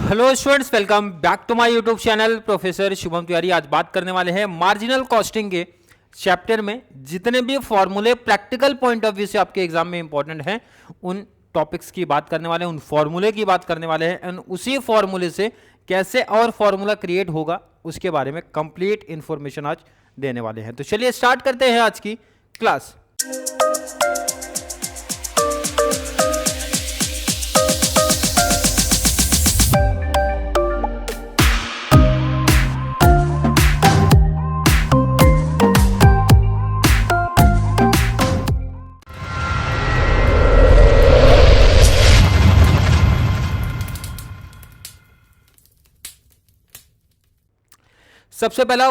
Hello students, welcome back to my YouTube channel professor Shubham Tiwari. आज बात करने वाले हैं मार्जिनल कॉस्टिंग के चैप्टर में जितने भी फॉर्मूले प्रैक्टिकल पॉइंट ऑफ व्यू से आपके एग्जाम में इंपॉर्टेंट हैं, उन टॉपिक्स की बात करने वाले हैं, उन फॉर्मूले की बात करने वाले हैं एंड उसी फॉर्मूले से कैसे और फॉर्मूला क्रिएट होगा उसके बारे में कंप्लीट इंफॉर्मेशन आज देने वाले हैं। तो चलिए स्टार्ट करते हैं आज की क्लास। सबसे पहला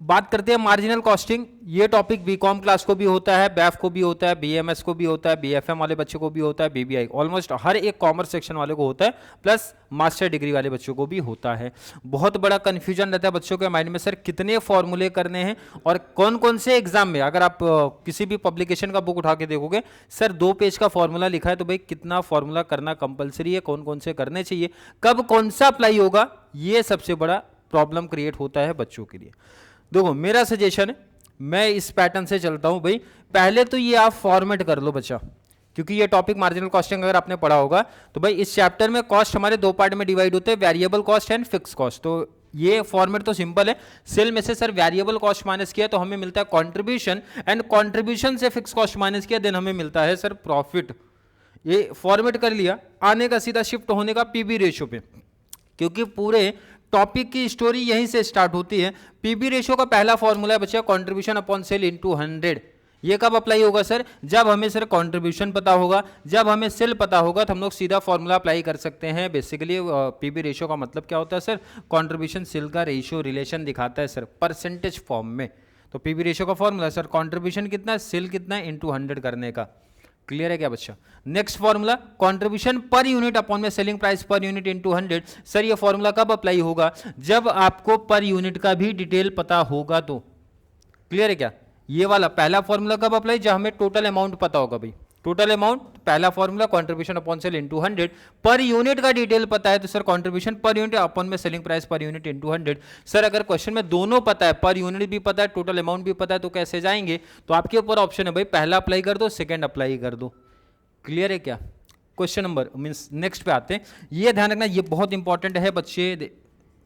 बात करते हैं मार्जिनल कॉस्टिंग। ये टॉपिक बीकॉम क्लास को भी होता है, बैफ को भी होता है, बीएमएस को भी होता है, बीएफएम वाले बच्चों को भी होता है, बीबीआई ऑलमोस्ट हर एक कॉमर्स सेक्शन वाले को होता है, प्लस मास्टर डिग्री वाले बच्चों को भी होता है। बहुत बड़ा कंफ्यूजन रहता है बच्चों के माइंड में, सर कितने फॉर्मूले करने हैं और कौन कौन से एग्जाम में। अगर आप किसी भी पब्लिकेशन का बुक उठा के देखोगे, सर 2 पेज का फॉर्मूला लिखा है, तो भाई कितना फॉर्मूला करना कंपलसरी है, कौन कौन से करने चाहिए, कब कौन सा अप्लाई होगा, ये सबसे बड़ा प्रॉब्लम क्रिएट होता है बच्चों के लिए। देखो मेरा सजेशन है, मैं इस पैटर्न से चलता हूं भाई। पहले तो ये आप फॉर्मेट कर लो बच्चा, क्योंकि ये टॉपिक मार्जिनल कॉस्टिंग अगर आपने पढ़ा होगा तो भाई इस चैप्टर में कॉस्ट हमारे 2 पार्ट में डिवाइड होते हैं, variable cost and fix cost. तो ये फॉर्मेट तो सिंपल है। सेल में से सर वेरिएबल कॉस्ट माइनस किया तो हमें मिलता है कॉन्ट्रीब्यूशन, एंड कॉन्ट्रीब्यूशन से फिक्स कॉस्ट माइनस किया देन हमें मिलता है सर प्रॉफिट। ये फॉर्मेट कर लिया। आने का सीधा शिफ्ट होने का पीबी रेशियो पे, क्योंकि पूरे टॉपिक की स्टोरी यहीं से स्टार्ट होती है। पीबी रेशियो का पहला फॉर्मूला है बच्चा कंट्रीब्यूशन अपॉन सेल इनटू 100। ये कब अप्लाई होगा सर? जब हमें सर कंट्रीब्यूशन पता होगा, जब हमें सेल पता होगा तो हम लोग सीधा फॉर्मूला अप्लाई कर सकते हैं। बेसिकली पीबी रेशियो का मतलब क्या होता है सर? कंट्रीब्यूशन सेल का रेशियो रिलेशन दिखाता है सर परसेंटेज फॉर्म में। तो पीबी रेशियो का फॉर्मूला सर कंट्रीब्यूशन कितना है, सेल कितना है, इनटू 100 करने का। क्लियर है क्या बच्चा? Next formula contribution per unit upon में selling price per unit into 100। Sir ये फॉर्मूला कब अप्लाई होगा? जब आपको पर यूनिट का भी डिटेल पता होगा तो। क्लियर है क्या? ये वाला पहला फॉर्मूला कब अप्लाई? जब हमें टोटल अमाउंट पता होगा भाई। टोटल अमाउंट पहला formula contribution upon sale into 100। Per unit का डिटेल पता है तो sir contribution per unit upon में selling price per unit into 100। Sir अगर क्वेश्चन में दोनों पता है, पर यूनिट भी पता है, टोटल अमाउंट भी पता है, तो कैसे जाएंगे? तो आपके ऊपर ऑप्शन है भाई, पहला अप्लाई कर दो, सेकंड अप्लाई कर दो। क्लियर है क्या? क्वेश्चन नंबर मींस नेक्स्ट पे आते हैं। ये ध्यान रखना, ये बहुत इंपॉर्टेंट है बच्चे,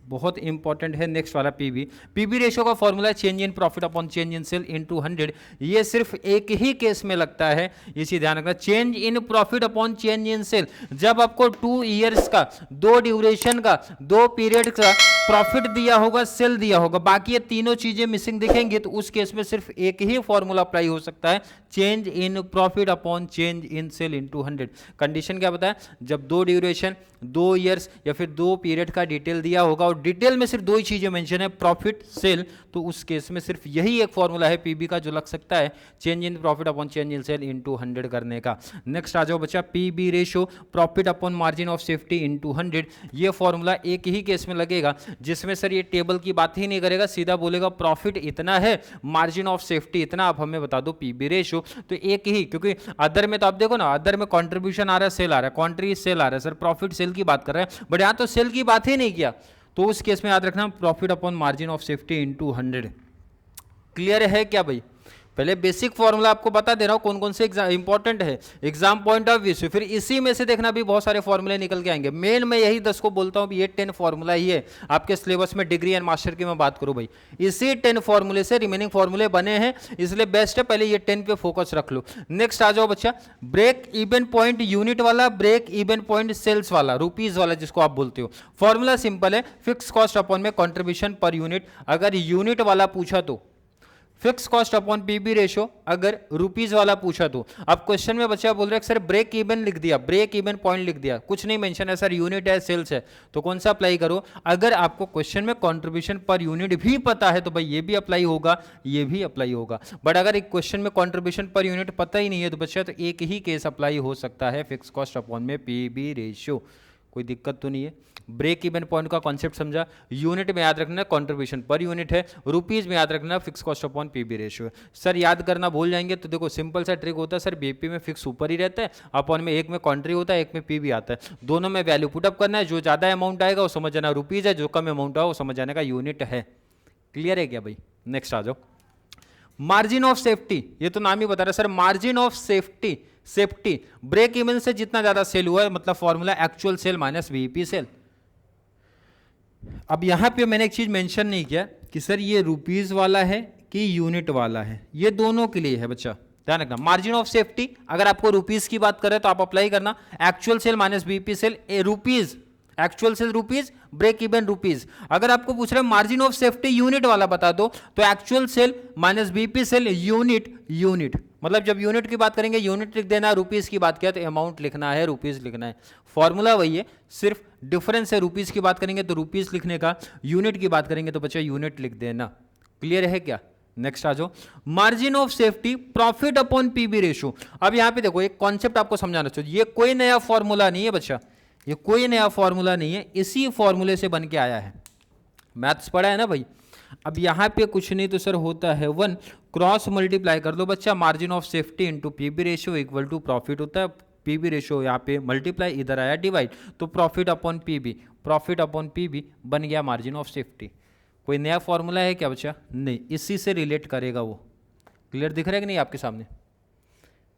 बहुत इंपॉर्टेंट है। नेक्स्ट वाला पीबी रेशियो का फॉर्मूला है change in profit upon change in sale into 100। ये सिर्फ एक ही केस में लगता है, ये चीज ध्यान रखना। Change in profit upon change in sale, जब आपको 2 ईयर्स का, 2 ड्यूरेशन का, 2 पीरियड का प्रॉफिट दिया होगा, सेल दिया होगा, बाकी ये तीनों चीजें मिसिंग दिखेंगी, तो उस केस में सिर्फ एक ही फॉर्मूला अप्लाई हो सकता है, change in profit upon change in sale into 100। कंडीशन क्या बताया? जब 2 ड्यूरेशन, 2 ईयर्स या फिर 2 पीरियड का डिटेल दिया होगा और डिटेल में सिर्फ 2 ही चीजें मेंशन है, प्रॉफिट, सेल, तो उस केस में सिर्फ यही एक फॉर्मूला है पीबी का जो लग सकता है, change in profit upon change in sale into 100 करने का। नेक्स्ट आ जाओ बच्चा, PV ratio profit upon margin of safety into 100। ये फॉर्मूला एक ही केस में लगेगा, जिसमें सर ये टेबल की बात ही नहीं करेगा, सीधा बोलेगा प्रॉफिट इतना है, मार्जिन ऑफ सेफ्टी इतना, आप हमें बता दो पीबी रेशियो। तो एक ही, क्योंकि अदर में तो आप देखो ना, अदर में कंट्रीब्यूशन आ रहा है, सेल आ रहा है, कॉन्ट्री सेल आ रहा है, सर प्रॉफिट सेल की बात कर रहे हैं, बट यहां तो सेल की बात ही नहीं किया, तो उस केस में याद रखना profit upon margin of safety into 100। Clear है क्या भाई? पहले बेसिक फॉर्मूला आपको बता दे रहा हूं कौन कौन से इंपॉर्टेंट है एग्जाम पॉइंट ऑफ व्यू से, फिर इसी में से देखना भी बहुत सारे फॉर्मूले निकल के आएंगे। मेन मैं यही 10 को बोलता हूं, ये 10 फॉर्मूला ही है आपके सिलेबस में। डिग्री एंड मास्टर की मैं बात करूं भाई, इसी 10 फॉर्मूले से रिमेनिंग फॉर्मूले बने हैं, इसलिए बेस्ट है पहले ये 10 पे फोकस रख लो। नेक्स्ट आ जाओ बच्चा, ब्रेक इवन पॉइंट यूनिट वाला, ब्रेक इवन पॉइंट सेल्स वाला, रुपीज वाला जिसको आप बोलते हो। फॉर्मूला सिंपल है, फिक्स कॉस्ट अपॉन में कंट्रीब्यूशन पर यूनिट। अगर यूनिट वाला पूछा तो fix cost upon PB ratio, अगर रुपीज वाला पूछा तो। अब क्वेश्चन में बच्चा बोल रहा है सर ब्रेक इवन लिख दिया, ब्रेक इवन पॉइंट लिख दिया, कुछ नहीं मेंशन है सर, यूनिट है, सेल्स है, तो कौन सा अप्लाई करो? अगर आपको क्वेश्चन में कंट्रीब्यूशन पर यूनिट भी पता है तो भाई ये भी अप्लाई होगा, ये भी अप्लाई होगा। बट अगर एक क्वेश्चन में कंट्रीब्यूशन पर यूनिट पता ही नहीं है तो बच्चा, तो एक ही केस अप्लाई हो सकता है, फिक्स कॉस्ट अपॉन में पीबी रेशियो। कोई दिक्कत तो नहीं है। ब्रेक इवन पॉइंट का कॉन्सेप्ट समझा, यूनिट में याद रखना कंट्रीब्यूशन पर यूनिट है, रुपीज में याद रखना fix cost upon PB ratio है। सर याद करना भूल जाएंगे तो देखो सिंपल सा ट्रिक होता है सर, बीपी में फिक्स ऊपर ही रहता है, अपॉन में एक में कॉन्ट्री होता है, एक में पीबी आता है, दोनों में वैल्यू पुटअप करना है, जो ज्यादा अमाउंट आएगा वो समझ जाना रुपीज है, जो कम अमाउंट आएगा वो समझ जाने का यूनिट है। क्लियर है क्या भाई? नेक्स्ट आ जाओ, मार्जिन ऑफ सेफ्टी, ये तो नाम ही बता रहा है sir, margin of safety, safety break even से जितना ज्यादा सेल हुआ है, मतलब formula actual sale minus BP sale. अब यहां पे मैंने एक चीज मेंशन नहीं किया कि सर ये रुपीज वाला है कि यूनिट वाला है, ये दोनों के लिए है बच्चा, ध्यान रखना। मार्जिन ऑफ सेफ्टी अगर आपको रुपीज की बात करें तो आप अप्लाई करना actual sale minus BP sale, rupees actual sale rupees, break even rupees. अगर आपको पूछ रहे मार्जिन ऑफ सेफ्टी यूनिट वाला बता दो तो actual sale minus BP sale unit, unit मतलब जब यूनिट की बात करेंगे यूनिट लिख देना, रुपीज की बात किया तो अमाउंट लिखना है, रुपीज लिखना है, फॉर्मूला वही है, सिर्फ डिफरेंस है, रुपीज की बात करेंगे तो रुपीज लिखने का, यूनिट की बात करेंगे तो बच्चा यूनिट लिख देना। क्लियर है क्या? नेक्स्ट आ जाओ, margin of safety profit upon PB ratio. अब यहां पे देखो एक कॉन्सेप्ट आपको समझाना चाहिए, ये कोई नया फॉर्मूला नहीं है बच्चा, ये कोई नया फॉर्मूला नहीं है, इसी फॉर्मूले से बन के आया है, मैथ्स पढ़ा है ना भाई। अब यहां पे कुछ नहीं तो सर होता है 1 क्रॉस मल्टीप्लाई कर दो बच्चा, margin of safety into PB ratio equal to profit होता है, पीबी रेशियो यहाँ पे मल्टीप्लाई, इधर आया डिवाइड, तो profit upon PB, profit upon PB बन गया मार्जिन ऑफ सेफ्टी। कोई नया फॉर्मूला है क्या बच्चा? नहीं, इसी से रिलेट करेगा वो। क्लियर दिख रहा है कि नहीं आपके सामने?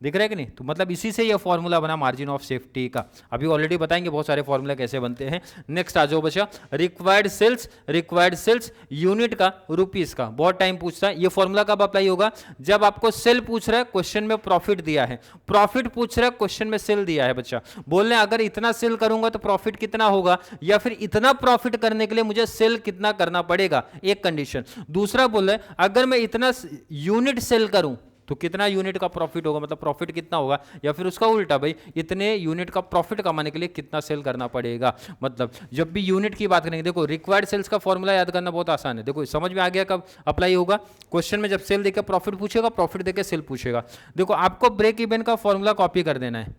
दिख रहा है कि नहीं? तो मतलब इसी से ये फॉर्मूला बना मार्जिन ऑफ सेफ्टी का। अभी ऑलरेडी बताएंगे बहुत सारे फॉर्मूला कैसे बनते हैं। नेक्स्ट आ जाओ बच्चा, required sales, required sales unit का, रुपीस का, बहुत टाइम पूछता है। ये फॉर्मूला कब अप्लाई होगा? जब आपको सेल पूछ रहा है, क्वेश्चन में प्रॉफिट दिया है, प्रॉफिट पूछ रहा है, क्वेश्चन में सेल दिया है बच्चा। बोल रहे हैं अगर इतना सेल करूंगा तो प्रॉफिट कितना होगा, या फिर इतना प्रॉफिट करने के लिए मुझे सेल कितना करना पड़ेगा, एक कंडीशन। दूसरा बोल रहे हैं अगर मैं इतना यूनिट सेल करूं तो कितना यूनिट का प्रॉफिट होगा, मतलब प्रॉफिट कितना होगा, या फिर उसका उल्टा भाई इतने यूनिट का प्रॉफिट कमाने के लिए कितना सेल करना पड़ेगा। मतलब जब भी यूनिट की बात करेंगे, देखो रिक्वायर्ड सेल्स का फॉर्मूला याद करना बहुत आसान है, देखो समझ में आ गया कब अप्लाई होगा? क्वेश्चन में जब सेल देकर प्रॉफिट पूछेगा, प्रॉफिट देकर सेल पूछेगा। देखो आपको ब्रेक इवन का फॉर्मूला कॉपी कर देना है,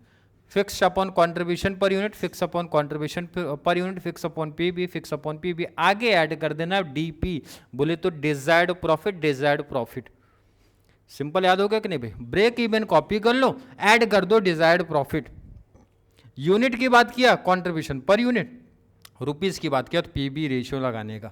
fix upon contribution per unit, fix upon contribution per unit, fix upon PB, fix upon PB, आगे ऐड कर देना डीपी, बोले तो desired profit, desired profit. Simple याद हो गया कि नहीं भाई? ब्रेक इवन कॉपी कर लो, ऐड कर दो डिजायर्ड प्रॉफिट। यूनिट की बात किया कंट्रीब्यूशन पर यूनिट, रुपीस की बात किया तो पीबी रेशियो लगाने का।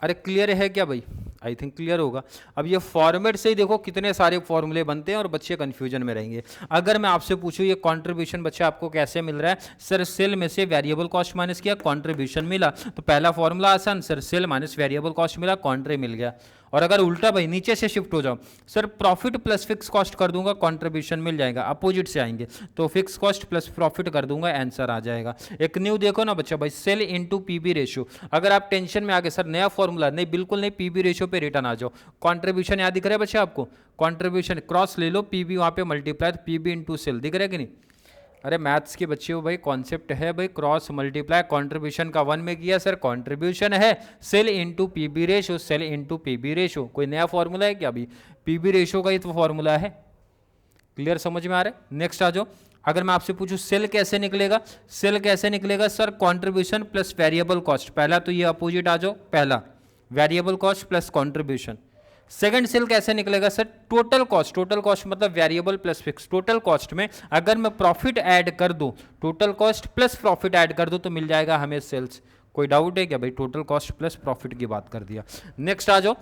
अरे क्लियर है क्या भाई? आई थिंक क्लियर होगा। अब ये फॉर्मेट से ही देखो कितने सारे फॉर्मूले बनते हैं और बच्चे कंफ्यूजन में रहेंगे। अगर मैं आपसे पूछूं ये कंट्रीब्यूशन बच्चा आपको कैसे मिल रहा है, सर सेल में से वेरिएबल कॉस्ट माइनस किया, कंट्रीब्यूशन मिला, तो पहला फॉर्मूला आसान, sir sale minus variable cost मिला, कॉन्ट्री मिल गया। और अगर उल्टा भाई नीचे से शिफ्ट हो जाओ, sir profit plus fix cost कर दूंगा, कंट्रीब्यूशन मिल जाएगा, अपोजिट से आएंगे तो फिक्स कॉस्ट प्लस प्रॉफिट कर दूंगा, आंसर आ जाएगा। एक न्यू देखो ना बच्चा भाई, सेल इनटू पीबी रेशियो। अगर आप टेंशन में आ गए सर नया फॉर्मूला, नहीं बिल्कुल नहीं, पीबी रेशियो पे रिटर्न आ जाओ। कंट्रीब्यूशन याद दिख रहा है बच्चा आपको? कंट्रीब्यूशन क्रॉस ले लो, पीबी वहां पे मल्टीप्लाई, तो पीबी इनटू सेल दिख रहा है कि नहीं? अरे मैथ्स के बच्चे हो भाई, कॉन्सेप्ट है भाई क्रॉस मल्टीप्लाई, कंट्रीब्यूशन का 1 में किया सर, कंट्रीब्यूशन है sale into PB ratio, sale into PB ratio. कोई नया फॉर्मूला है क्या अभी? पीबी रेशियो का ही तो फॉर्मूला है। क्लियर समझ में आ रहा है? नेक्स्ट आ जाओ, अगर मैं आपसे पूछूं सेल कैसे निकलेगा, सेल कैसे निकलेगा sir? Contribution plus variable cost, पहला तो ये अपोजिट आ जाओ, पहला variable cost plus contribution. Second sale कैसे निकलेगा sir? Total cost, total cost मतलब variable plus fix. Total cost में अगर मैं प्रॉफिट ऐड कर दूं, total cost plus profit add कर दूं तो मिल जाएगा हमें सेल्स। कोई डाउट है क्या भाई? टोटल कॉस्ट प्लस प्रॉफिट की बात कर दिया। नेक्स्ट आ जाओ,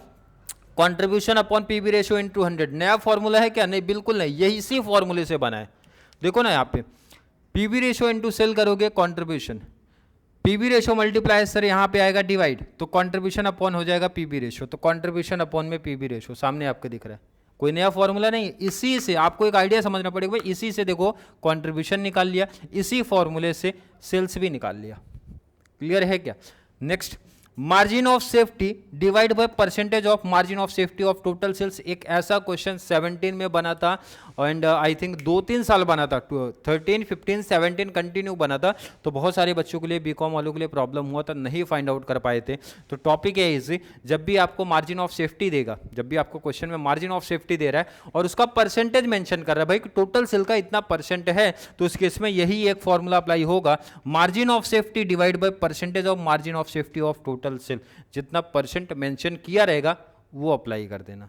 contribution upon PB ratio into 100, नया फॉर्मूला है क्या? नहीं बिल्कुल नहीं, यही इसी फॉर्मूले से बना है। देखो ना यहाँ पे पीबी रेशियो इनटू सेल करोगे contribution, PB ratio multiply sir यहाँ पे आएगा डिवाइड, तो कंट्रीब्यूशन अपॉन हो जाएगा पीबी रेशियो, तो कंट्रीब्यूशन अपॉन में पीबी रेशियो सामने आपके दिख रहा है। कोई नया फॉर्मूला नहीं, इसी से आपको एक आइडिया समझना पड़ेगा भाई, इसी से देखो कंट्रीब्यूशन निकाल लिया, इसी फॉर्मूले से सेल्स भी निकाल लिया। क्लियर है क्या? Next margin of safety divide by percentage of margin of safety of total sales, एक ऐसा क्वेश्चन 17 में बना था एंड आई थिंक 2-3 साल बना था, 13, 15, 17 कंटिन्यू बना था। तो बहुत सारे बच्चों के लिए, बीकॉम वालों के लिए प्रॉब्लम हुआ था, नहीं फाइंड आउट कर पाए थे। तो टॉपिक है इजी, जब भी आपको मार्जिन ऑफ सेफ्टी देगा, जब भी आपको क्वेश्चन में मार्जिन ऑफ सेफ्टी दे रहा है और उसका परसेंटेज मेंशन कर रहा है, भाई टोटल सेल का इतना परसेंट है, तो उस केस में यही एक फॉर्मूला अप्लाई होगा, margin of safety divide by percentage of margin of safety of total sale. जितना परसेंट मेंशन किया रहेगा वो अप्लाई कर देना।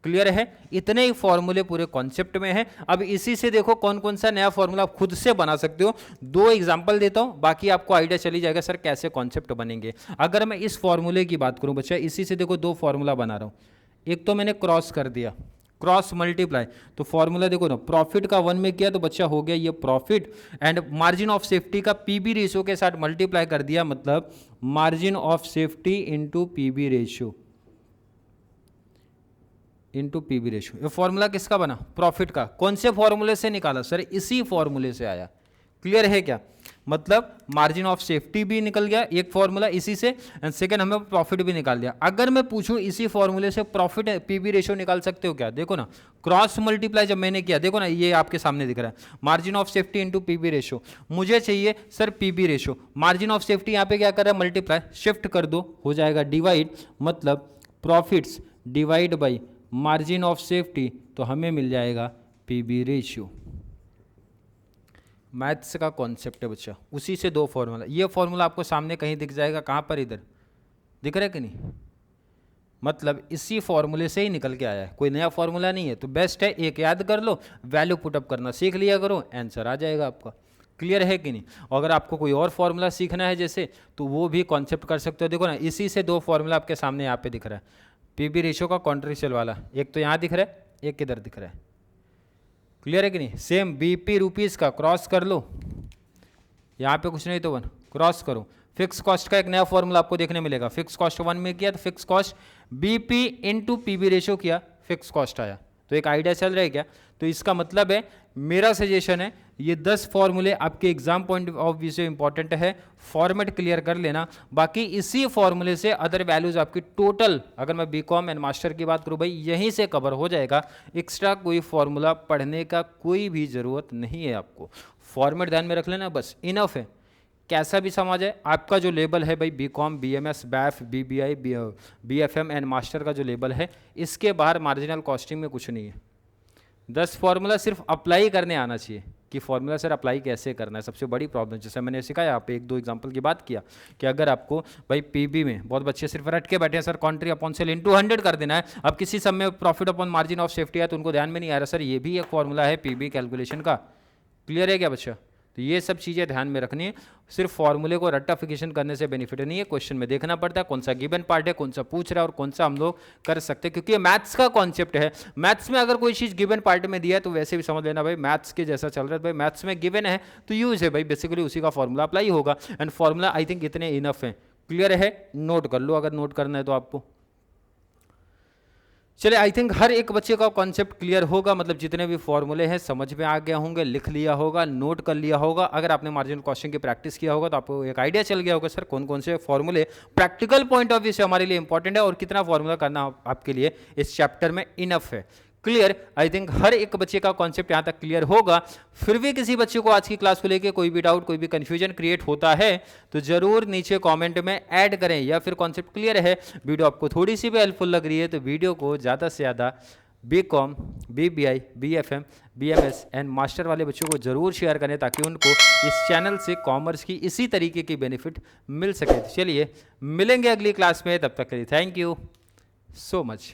क्लियर है? इतने ही फॉर्मूले पूरे कॉन्सेप्ट में है। अब इसी से देखो कौन कौन सा नया फॉर्मूला आप खुद से बना सकते हो। 2 एग्जांपल देता हूं, बाकी आपको आइडिया चली जाएगा सर कैसे कॉन्सेप्ट बनेंगे। अगर मैं इस फॉर्मूले की बात करूं बच्चा, इसी से देखो 2 फॉर्मूला बना रहा हूं। एक तो मैंने क्रॉस कर दिया, क्रॉस मल्टीप्लाई, तो फॉर्मूला देखो ना, प्रॉफिट का 1 में किया तो बच्चा हो गया ये profit, and margin of safety का पीबी रेशियो के साथ मल्टीप्लाई कर दिया, मतलब margin of safety into PB ratio, into PB ratio. ये फॉर्मूला किसका बना? प्रॉफिट का। कौन से फॉर्मूले से निकाला सर? इसी फॉर्मूले से आया। क्लियर है क्या? मतलब मार्जिन ऑफ सेफ्टी भी निकल गया एक फॉर्मूला इसी से, एंड सेकंड हमें प्रॉफिट भी निकाल दिया। अगर मैं पूछूं इसी फॉर्मूले से प्रॉफिट पीबी रेशियो निकाल सकते हो क्या? देखो ना, क्रॉस मल्टीप्लाई जब मैंने किया, देखो ना ये आपके सामने दिख रहा है, margin of safety into PB ratio. मुझे चाहिए sir PB ratio, margin of safety यहाँ पे क्या कर रहा है? मल्टीप्लाई, शिफ्ट कर दो, हो जाएगा डिवाइड, मतलब profits divide by margin of safety, तो हमें मिल जाएगा पीबी रेशियो। मैथ्स का कॉन्सेप्ट है बच्चा, उसी से 2 फॉर्मूला। ये फॉर्मूला आपको सामने कहीं दिख जाएगा, कहाँ पर? इधर दिख रहा है कि नहीं? मतलब इसी फॉर्मूले से ही निकल के आया है, कोई नया फॉर्मूला नहीं है। तो बेस्ट है एक याद कर लो, वैल्यू पुटअप करना सीख लिया करो, आंसर आ जाएगा आपका। क्लियर है कि नहीं? और अगर आपको कोई और फॉर्मूला सीखना है जैसे, तो वो भी कॉन्सेप्ट कर सकते हो। देखो ना, इसी से 2 फॉर्मूला आपके सामने यहाँ पे दिख रहा है, पीबी रेशियो का कॉन्ट्रीशियल वाला, एक तो यहाँ दिख रहा है, एक किधर दिख रहा है। क्लियर है कि नहीं? सेम बीपी रुपीज़ का क्रॉस कर लो, यहाँ पे कुछ नहीं तो 1 क्रॉस करो। फिक्स कॉस्ट का एक नया फॉर्मूला आपको देखने मिलेगा, फिक्स कॉस्ट 1 में किया तो fix cost BP into PB ratio किया, फिक्स कॉस्ट आया। तो एक आइडिया चल रहा है क्या? तो इसका मतलब है, मेरा सजेशन है ये 10 फॉर्मूले आपके एग्जाम पॉइंट ऑफ व्यू से इंपॉर्टेंट है, फॉर्मेट क्लियर कर लेना। बाकी इसी फॉर्मूले से अदर वैल्यूज आपकी टोटल, अगर मैं बीकॉम एंड मास्टर की बात करूं भाई, यहीं से कवर हो जाएगा। एक्स्ट्रा कोई फॉर्मूला पढ़ने का कोई भी ज़रूरत नहीं है आपको। फॉर्मेट ध्यान में रख लेना, बस इनफ है। कैसा भी समझ है, आपका जो लेवल है भाई BCom, BMS, BAF, BBI, BFM and master का जो लेवल है, इसके बाहर मार्जिनल कॉस्टिंग में कुछ नहीं है। 10 फॉर्मूला सिर्फ अप्लाई करने आना चाहिए कि फॉर्मूला सर अप्लाई कैसे करना है, सबसे बड़ी प्रॉब्लम। जैसे मैंने सिखाया यहाँ पे 1-2 एग्जांपल की बात किया कि अगर आपको भाई पीबी में बहुत बच्चे सिर्फ रट के बैठे हैं सर, कॉन्ट्री अपॉन सेल इनटू 100 कर देना है। अब किसी समय profit upon margin of safety है तो उनको ध्यान में नहीं आ रहा सर ये भी एक फॉर्मूला है पीबी कैलकुलेशन का। क्लियर है क्या बच्चा? तो ये सब चीज़ें ध्यान में रखनी है। सिर्फ फॉर्मूले को रट्टाफिकेशन करने से बेनिफिट नहीं है, क्वेश्चन में देखना पड़ता है कौन सा गिवन पार्ट है, कौन सा पूछ रहा है और कौन सा हम लोग कर सकते हैं, क्योंकि ये मैथ्स का कॉन्सेप्ट है। मैथ्स में अगर कोई चीज़ गिवन पार्ट में दिया है तो वैसे भी समझ लेना भाई मैथ्स के जैसा चल रहा है, भाई मैथ्स में गिवन है तो यूज है भाई, बेसिकली उसी का फॉर्मूला अप्लाई होगा। एंड फॉर्मूला आई थिंक इतने इनफ है। क्लियर है? नोट कर लो अगर नोट करना है तो आपको। चलिए, आई थिंक हर एक बच्चे का कॉन्सेप्ट क्लियर होगा, मतलब जितने भी फॉर्मूले हैं समझ में आ गया होंगे, लिख लिया होगा, नोट कर लिया होगा। अगर आपने मार्जिनल कॉस्टिंग की प्रैक्टिस किया होगा तो आपको एक आइडिया चल गया होगा सर कौन कौन से फॉर्मूले प्रैक्टिकल पॉइंट ऑफ व्यू से हमारे लिए इंपॉर्टेंट है और कितना फॉर्मूला करना आपके लिए इस चैप्टर में इनफ है। क्लियर? आई थिंक हर एक बच्चे का कॉन्सेप्ट यहाँ तक क्लियर होगा। फिर भी किसी बच्चे को आज की क्लास को लेके कोई भी डाउट, कोई भी कंफ्यूजन क्रिएट होता है तो जरूर नीचे कमेंट में ऐड करें, या फिर कॉन्सेप्ट क्लियर है, वीडियो आपको थोड़ी सी भी हेल्पफुल लग रही है तो वीडियो को ज़्यादा से ज़्यादा BCom, BBI, BFM, BMS and master वाले बच्चों को जरूर शेयर करें ताकि उनको इस चैनल से कॉमर्स की इसी तरीके की बेनिफिट मिल सके। चलिए मिलेंगे अगली क्लास में, तब तक के लिए थैंक यू सो मच।